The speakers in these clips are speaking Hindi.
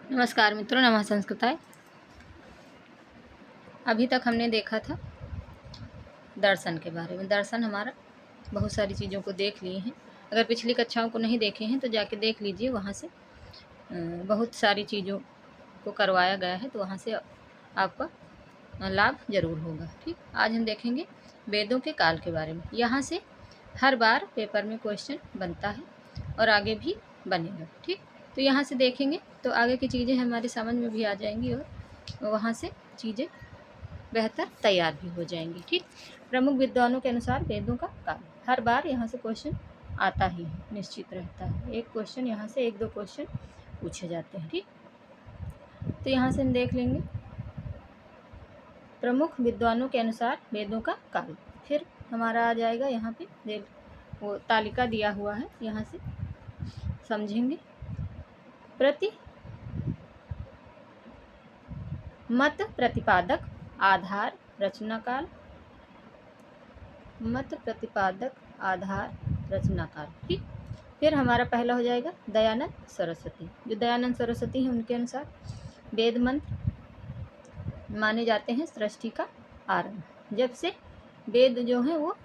नमस्कार मित्रों, नमः संस्कृताय। अभी तक हमने देखा था दर्शन के बारे में। दर्शन हमारा बहुत सारी चीज़ों को देख लिए हैं। अगर पिछली कक्षाओं को नहीं देखे हैं तो जाके देख लीजिए, वहाँ से बहुत सारी चीज़ों को करवाया गया है, तो वहाँ से आपका लाभ जरूर होगा। ठीक, आज हम देखेंगे वेदों के काल के बारे में। यहाँ से हर बार पेपर में क्वेश्चन बनता है और आगे भी बनेगा। ठीक, तो यहाँ से देखेंगे तो आगे की चीज़ें हमारी समझ में भी आ जाएंगी और वहाँ से चीज़ें बेहतर तैयार भी हो जाएंगी। ठीक, प्रमुख विद्वानों के अनुसार वेदों का काल। हर बार यहाँ से क्वेश्चन आता ही है, निश्चित रहता है। एक क्वेश्चन यहाँ से, एक दो क्वेश्चन पूछे जाते हैं। ठीक, तो यहाँ से हम देख लेंगे प्रमुख विद्वानों के अनुसार वेदों का काल। फिर हमारा आ जाएगा यहाँ पे वो तालिका दिया हुआ है, यहाँ से समझेंगे। प्रति मत प्रतिपादक, आधार, रचना काल। मत प्रतिपादक, आधार, रचना काल। ठीक, फिर हमारा पहला हो जाएगा दयानंद सरस्वती। जो दयानंद सरस्वती हैं उनके अनुसार वेद मंत्र माने जाते हैं सृष्टि का आरंभ। जब से वेद जो है वो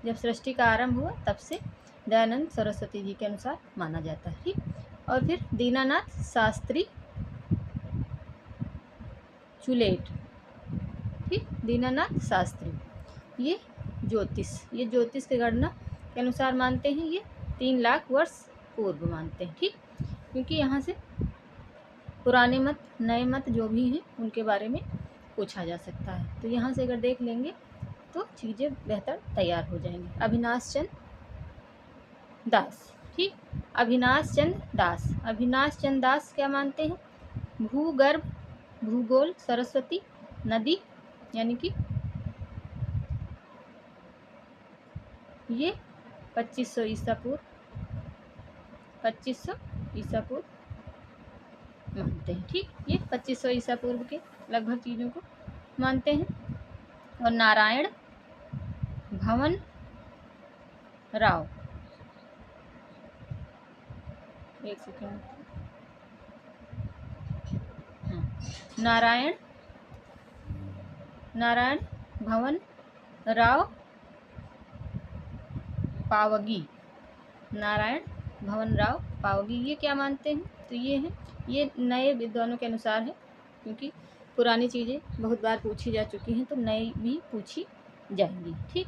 जब सृष्टि का आरंभ हुआ तब से दयानंद सरस्वती जी के अनुसार माना जाता है। ठीक, और फिर दीनानाथ शास्त्री चुलेट। ठीक, दीनानाथ शास्त्री ये ज्योतिष की गणना के अनुसार मानते हैं। ये 3 लाख वर्ष पूर्व मानते हैं। ठीक, क्योंकि यहाँ से पुराने मत नए मत जो भी हैं उनके बारे में पूछा जा सकता है, तो यहाँ से अगर देख लेंगे तो चीज़ें बेहतर तैयार हो जाएंगी। अविनाश चंद्र दास। ठीक, अविनाश चंद्र दास क्या मानते हैं? भूगर्भ, भूगोल, सरस्वती नदी, यानी कि ये 2500 ईसा पूर्व मानते हैं। ठीक, ये 2500 ईसा पूर्व के लगभग चीज़ों को मानते हैं। और नारायण भवन राव, एक सेकेंड, नारायण भवन राव पावगी। नारायण भवन राव पावगी ये क्या मानते हैं? तो ये नए विद्वानों के अनुसार है, क्योंकि पुरानी चीज़ें बहुत बार पूछी जा चुकी हैं तो नई भी पूछी जाएंगी। ठीक,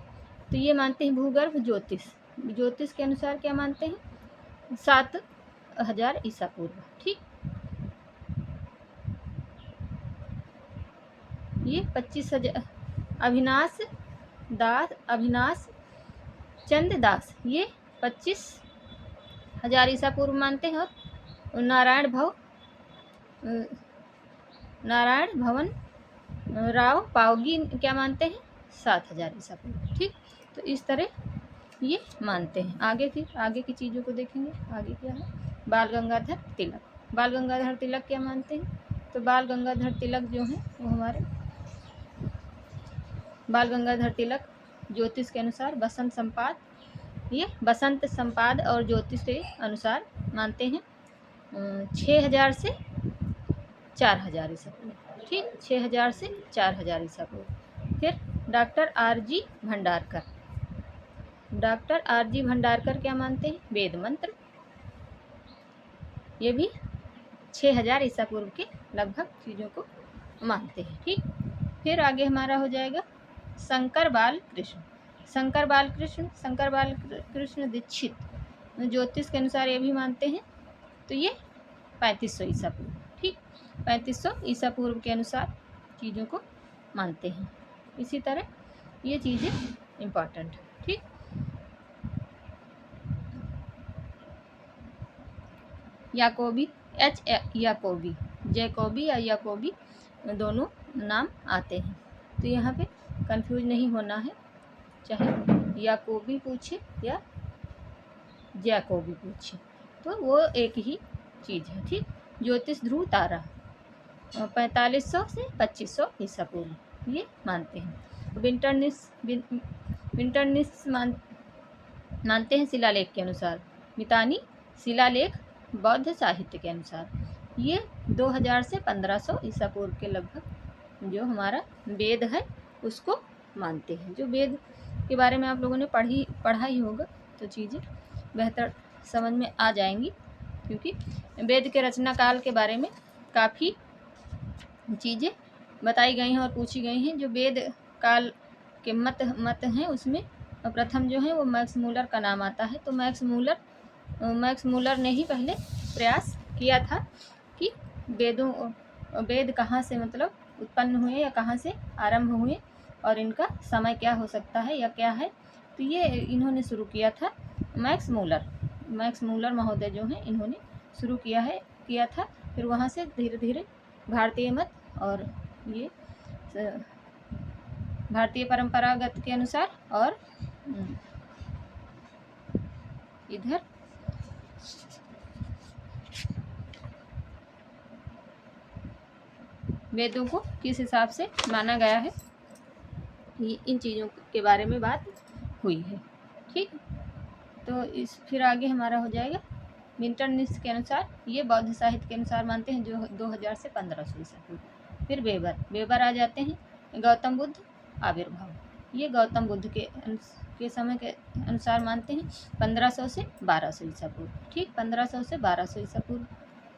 तो ये मानते हैं भूगर्भ ज्योतिष के अनुसार क्या मानते हैं? 7000 ईसा पूर्व। ठीक, ये 25,000 अविनाश चंद्र दास ये 25,000 ईसा पूर्व मानते हैं। और नारायण भवन राव पावगी क्या मानते हैं? 7,000 ईसा पूर्व। ठीक, तो इस तरह ये मानते हैं। आगे की चीज़ों को देखेंगे। आगे क्या है? बाल गंगाधर तिलक क्या मानते हैं? तो बाल गंगाधर तिलक जो है वो हमारे बाल गंगाधर तिलक ज्योतिष के अनुसार बसंत संपाद और ज्योतिष के अनुसार मानते हैं 6,000 से 4,000 ईसा पूर्व। ठीक, 6,000 से 4,000 ईसा पूर्व। फिर डॉक्टर आर जी भंडारकर क्या मानते हैं? वेद मंत्र, ये भी 6,000 ईसा पूर्व के लगभग चीज़ों को मानते हैं। ठीक, फिर आगे हमारा हो जाएगा शंकर बाल कृष्ण दीक्षित ज्योतिष के अनुसार ये भी मानते हैं, तो ये 3500 ईसा पूर्व। ठीक, 3500 ईसा पूर्व के अनुसार चीज़ों को मानते हैं। इसी तरह ये चीज़ें इम्पॉर्टेंट है। ठीक, याकोबी जैकोबी या याकोबी दोनों नाम आते हैं, तो यहाँ पे कंफ्यूज नहीं होना है, चाहे याकोबी पूछे या जैकोबी पूछे तो वो एक ही चीज़ है। ठीक, ज्योतिष ध्रुव तारा 4500 से 2500 ईसा पूर्व ये मानते हैं। विंटरनिस मानते हैं शिलालेख के अनुसार। मितानी शिलालेख बौद्ध साहित्य के अनुसार ये 2000 से 1500 ईसा पूर्व के लगभग जो हमारा वेद है उसको मानते हैं। जो वेद के बारे में आप लोगों ने पढ़ा ही होगा, तो चीज़ें बेहतर समझ में आ जाएंगी, क्योंकि वेद के रचना काल के बारे में काफ़ी चीज़ें बताई गई हैं और पूछी गई हैं। जो वेद काल के मत हैं उसमें प्रथम जो है वो मैक्स मूलर का नाम आता है। तो मैक्स मूलर ने ही पहले प्रयास किया था कि वेद कहाँ से मतलब उत्पन्न हुए या कहाँ से आरंभ हुए और इनका समय क्या हो सकता है या क्या है। तो ये इन्होंने शुरू किया था मैक्स मूलर महोदय जो हैं इन्होंने शुरू किया था। फिर वहाँ से धीरे धीरे भारतीय मत और ये भारतीय परंपरागत के अनुसार और इधर वेदों को किस हिसाब से माना गया है, ये इन चीज़ों के बारे में बात हुई है। ठीक, तो फिर आगे हमारा हो जाएगा विंटरनिस के अनुसार ये बौद्ध साहित्य के अनुसार मानते हैं जो 2000 से 1500 ईसा पूर्व। फिर वेबर आ जाते हैं। गौतम बुद्ध आविर्भाव, ये गौतम बुद्ध के समय के अनुसार मानते हैं 1500 से 1200 ईसा पूर्व। ठीक, 1500 से 1200 ईसा पूर्व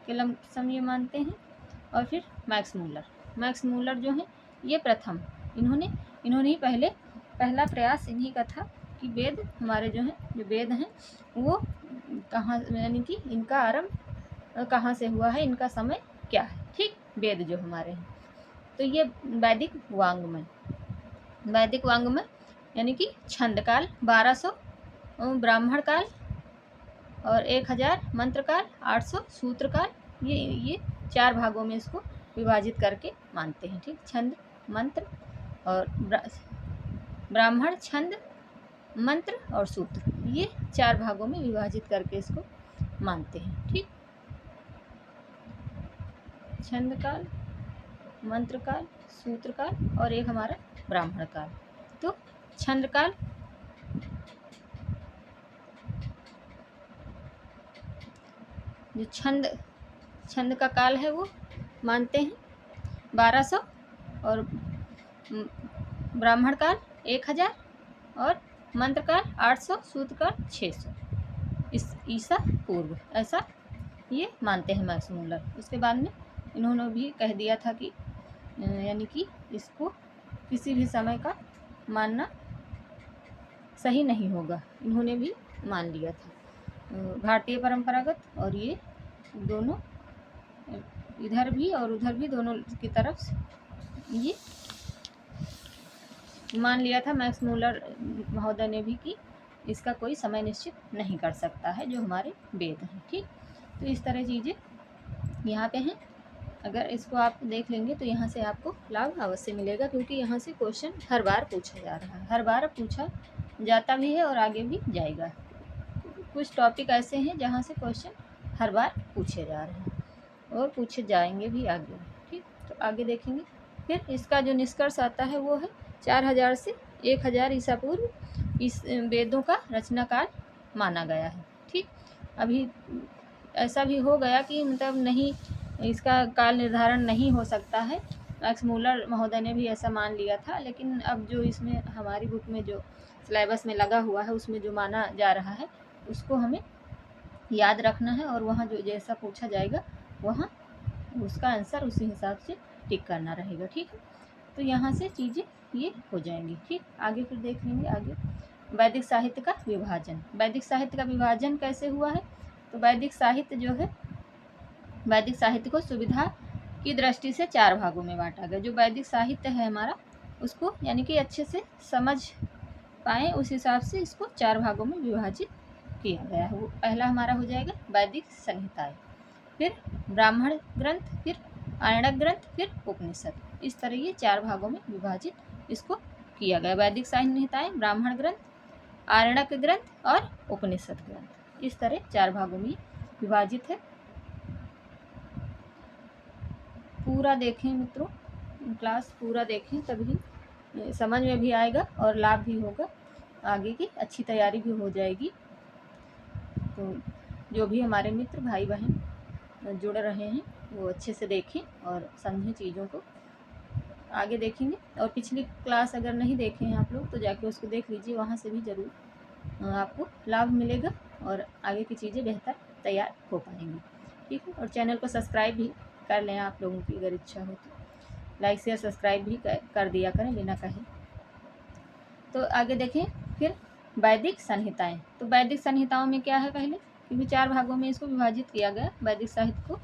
के लमसम ये मानते हैं। और फिर मैक्स मूलर जो है ये प्रथम इन्होंने ही पहला प्रयास इन्हीं का था कि वेद हमारे जो वेद हैं वो कहाँ, यानी कि इनका आरंभ कहाँ से हुआ है, इनका समय क्या है। ठीक, वेद जो हमारे हैं, तो ये वैदिक वांग्मय यानी कि छंद काल 1200 ब्राह्मण काल और 1000 मंत्र काल, 800 सूत्र काल, ये 4 भागों में इसको विभाजित करके मानते हैं। ठीक, छंद, मंत्र और ब्राह्मण, छंद, मंत्र और सूत्र, ये 4 भागों में विभाजित करके इसको मानते हैं। ठीक, छंद काल, मंत्र काल, सूत्र काल और एक हमारा ब्राह्मण काल। तो छंद काल जो छंद का काल है वो मानते हैं 1200 और ब्राह्मण काल 1000 और मंत्र काल 800, सूत्र काल 600 ईसा पूर्व, ऐसा ये मानते हैं मैक्स मूलर। उसके बाद में इन्होंने भी कह दिया था कि यानी कि इसको किसी भी समय का मानना सही नहीं होगा, इन्होंने भी मान लिया था। भारतीय परंपरागत और ये दोनों इधर भी और उधर भी दोनों की तरफ ये मान लिया था मैक्स मूलर महोदय ने भी कि इसका कोई समय निश्चित नहीं कर सकता है जो हमारे वेद हैं। ठीक, तो इस तरह चीज़ें यहाँ पे हैं। अगर इसको आप देख लेंगे तो यहाँ से आपको लाभ अवश्य मिलेगा, क्योंकि यहाँ से क्वेश्चन हर बार पूछा जा रहा है, हर बार पूछा जाता भी है और आगे भी जाएगा। कुछ टॉपिक ऐसे हैं जहाँ से क्वेश्चन हर बार पूछे जा रहे हैं और पूछे जाएंगे भी आगे। ठीक, तो आगे देखेंगे। फिर इसका जो निष्कर्ष आता है वो है 4000 से 1000 ईसा पूर्व इस वेदों का रचना काल माना गया है। ठीक, अभी ऐसा भी हो गया कि मतलब नहीं, इसका काल निर्धारण नहीं हो सकता है। मैक्स मूलर महोदय ने भी ऐसा मान लिया था, लेकिन अब जो इसमें हमारी बुक में जो सिलेबस में लगा हुआ है उसमें जो माना जा रहा है उसको हमें याद रखना है और वहाँ जो जैसा पूछा जाएगा वहाँ उसका आंसर उसी हिसाब से टिक करना रहेगा। ठीक है, तो यहाँ से चीज़ें ये हो जाएंगी। ठीक, आगे फिर देख लेंगे। आगे वैदिक साहित्य का विभाजन, वैदिक साहित्य का विभाजन कैसे हुआ है। तो वैदिक साहित्य जो है, वैदिक साहित्य को सुविधा की दृष्टि से 4 भागों में बांटा गया। जो वैदिक साहित्य है हमारा उसको यानी कि अच्छे से समझ पाएँ उस हिसाब से इसको 4 भागों में विभाजित किया गया है। वो पहला हमारा हो जाएगा वैदिक संहिताएँ, फिर ब्राह्मण ग्रंथ, फिर आरण्यक ग्रंथ, फिर उपनिषद। इस तरह ये 4 भागों में विभाजित इसको किया गया। वैदिक संहिताएँ, ब्राह्मण ग्रंथ, आरण्यक ग्रंथ और उपनिषद ग्रंथ, इस तरह 4 भागों में विभाजित है। पूरा देखें मित्रों, क्लास पूरा देखें तभी समझ में भी आएगा और लाभ भी होगा, आगे की अच्छी तैयारी भी हो जाएगी। तो जो भी हमारे मित्र भाई बहन जुड़ रहे हैं वो अच्छे से देखें और समझें चीज़ों को, आगे देखेंगे। और पिछली क्लास अगर नहीं देखे हैं आप लोग तो जाके उसको देख लीजिए, वहाँ से भी ज़रूर आपको लाभ मिलेगा और आगे की चीज़ें बेहतर तैयार हो पाएंगी। ठीक है, और चैनल को सब्सक्राइब भी कर लें आप लोगों की अगर इच्छा हो तो, लाइक शेयर सब्सक्राइब भी कर दिया करें बिना कहे। तो आगे देखें फिर वैदिक संहिताएं। तो वैदिक संहिताओं में क्या है, पहले क्योंकि 4 भागों में इसको विभाजित किया गया वैदिक साहित्य को,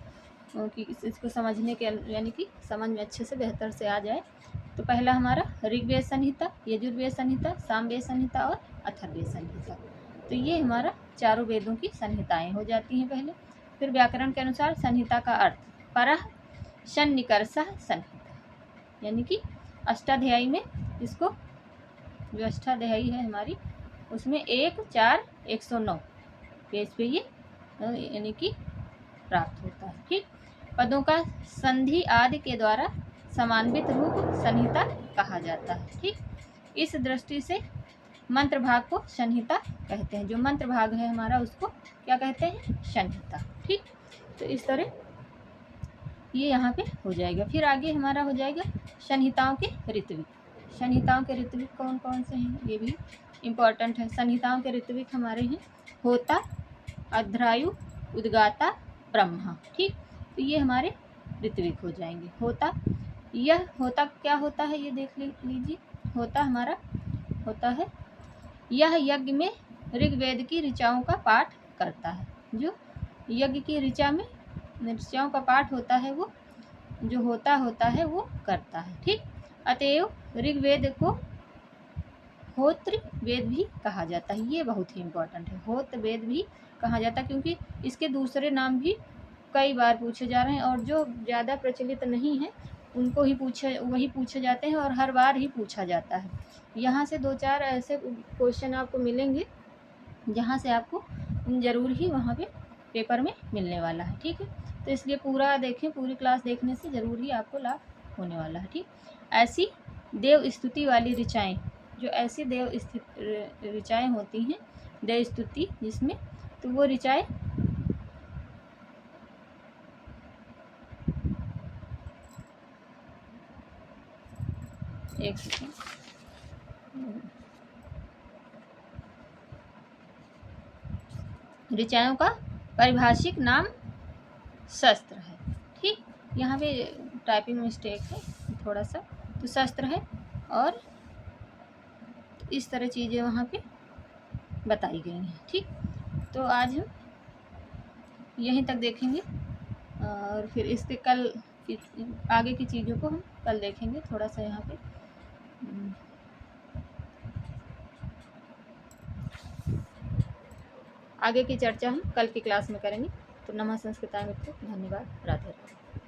कि इसको समझने के यानी कि समझ में अच्छे से बेहतर से आ जाए। तो पहला हमारा ऋग्वेद संहिता, यजुर्वेद संहिता, सामवेद संहिता और अथर्ववेद संहिता। तो ये हमारा चारों वेदों की संहिताएं हो जाती हैं पहले। फिर व्याकरण के अनुसार संहिता का अर्थ परः सन्निकर्षः संहिता, यानी कि अष्टाध्यायी में इसको, जो अष्टाध्यायी है हमारी, उसमें 1, 4, 109 पेज पे ये यानी कि प्राप्त होता है। ठीक, पदों का संधि आदि के द्वारा समान्वित रूप संहिता कहा जाता है। ठीक, इस दृष्टि से मंत्र भाग को संहिता कहते हैं। जो मंत्र भाग है हमारा उसको क्या कहते हैं, संहिता। ठीक, तो इस तरह ये यहाँ पे हो जाएगा। फिर आगे हमारा हो जाएगा संहिताओं के ऋत्विक। संहिताओं के ऋत्विक कौन कौन से हैं, ये भी इम्पॉर्टेंट है। संहिताओं के ऋत्विक हमारे हैं होता, अध्रायु, उद्गाता, ब्रह्मा। ठीक, तो ये हमारे ऋत्विक हो जाएंगे। होता, यह होता क्या होता है ये देख लीजिए। होता हमारा होता है यह यज्ञ में ऋग्वेद की ऋचाओं का पाठ करता है। जो यज्ञ की ऋचा में ऋचाओं का पाठ होता है वो जो होता है वो करता है। ठीक, अतएव ऋग्वेद को होत्र वेद भी कहा जाता है। ये बहुत ही इम्पोर्टेंट है, होत्र वेद भी कहा जाता है, क्योंकि इसके दूसरे नाम भी कई बार पूछे जा रहे हैं और जो ज़्यादा प्रचलित नहीं है उनको ही वही पूछे जाते हैं और हर बार ही पूछा जाता है। यहाँ से 2-4 ऐसे क्वेश्चन आपको मिलेंगे जहाँ से आपको ज़रूर ही वहाँ पे पेपर में मिलने वाला है। ठीक है, तो इसलिए पूरा देखें, पूरी क्लास देखने से ज़रूर ही आपको लाभ होने वाला है। ठीक, ऐसी देव स्तुति वाली ऋचाएँ, जो ऐसी देव ऋचाएँ होती हैं, देव स्तुति जिसमें, तो वो ऋचाएँ एक सेकेंड, ऋचाओं का पारिभाषिक नाम शस्त्र है। ठीक, यहाँ पे टाइपिंग मिस्टेक है थोड़ा सा, तो शस्त्र है और इस तरह चीज़ें वहाँ पे बताई गई हैं। ठीक, तो आज हम यहीं तक देखेंगे और फिर इसके कल की आगे की चीज़ों को हम कल देखेंगे। थोड़ा सा यहाँ पे आगे की चर्चा हम कल की क्लास में करेंगे। तो नमः संस्कृताय मित्रों, धन्यवाद, राधे राधे।